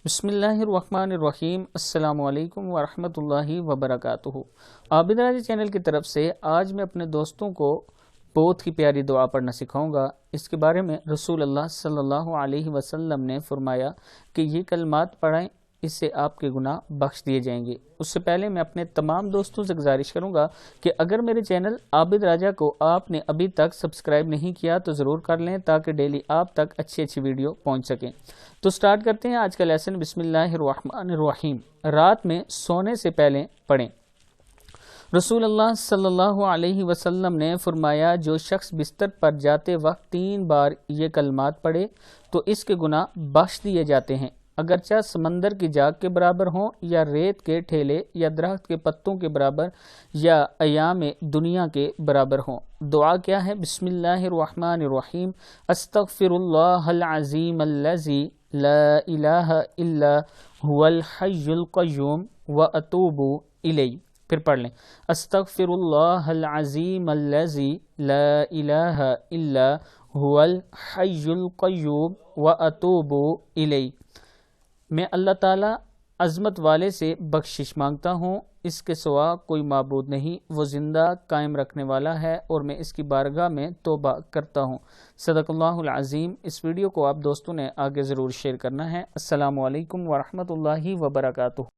بسم اللہ الرحمن الرحیم۔ السلام علیکم ورحمۃ اللہ وبرکاتہ۔ عابد راجی چینل کی طرف سے آج میں اپنے دوستوں کو بہت ہی پیاری دعا پڑھنا سکھاؤں گا۔ اس کے بارے میں رسول اللہ صلی اللہ علیہ وسلم نے فرمایا کہ یہ کلمات پڑھیں، اس سے آپ کے گناہ بخش دیے جائیں گے۔ اس سے پہلے میں اپنے تمام دوستوں سے گزارش کروں گا کہ اگر میرے چینل عابد راجہ کو آپ نے ابھی تک سبسکرائب نہیں کیا تو ضرور کر لیں تاکہ ڈیلی آپ تک اچھی ویڈیو پہنچ سکیں۔ تو سٹارٹ کرتے ہیں آج کا لیسن۔ بسم اللہ الرحمن الرحیم۔ رات میں سونے سے پہلے پڑھیں۔ رسول اللہ صلی اللہ علیہ وسلم نے فرمایا جو شخص بستر پر جاتے وقت 3 بار یہ کلمات پڑھے تو اس کے گناہ بخش دیے جاتے ہیں، اگرچہ سمندر کی جاگ کے برابر ہوں یا ریت کے ٹھیلے یا درخت کے پتوں کے برابر یا ایام دنیا کے برابر ہوں۔ دعا کیا ہے؟ بسم اللہ الرحمن الرحیم۔ استغفر اللہ العظیم الذی لا الہ الا هو الحی القیوم واتوب الیہ۔ پھر پڑھ لیں۔ استغفر اللہ العظیم الذی لا الہ الا هو الحی القیوم واتوب الیہ۔ میں اللہ تعالی عظمت والے سے بخشش مانگتا ہوں، اس کے سوا کوئی معبود نہیں، وہ زندہ قائم رکھنے والا ہے اور میں اس کی بارگاہ میں توبہ کرتا ہوں۔ صدق اللہ العظیم۔ اس ویڈیو کو آپ دوستوں نے آگے ضرور شیئر کرنا ہے۔ السلام علیکم ورحمۃ اللہ وبرکاتہ۔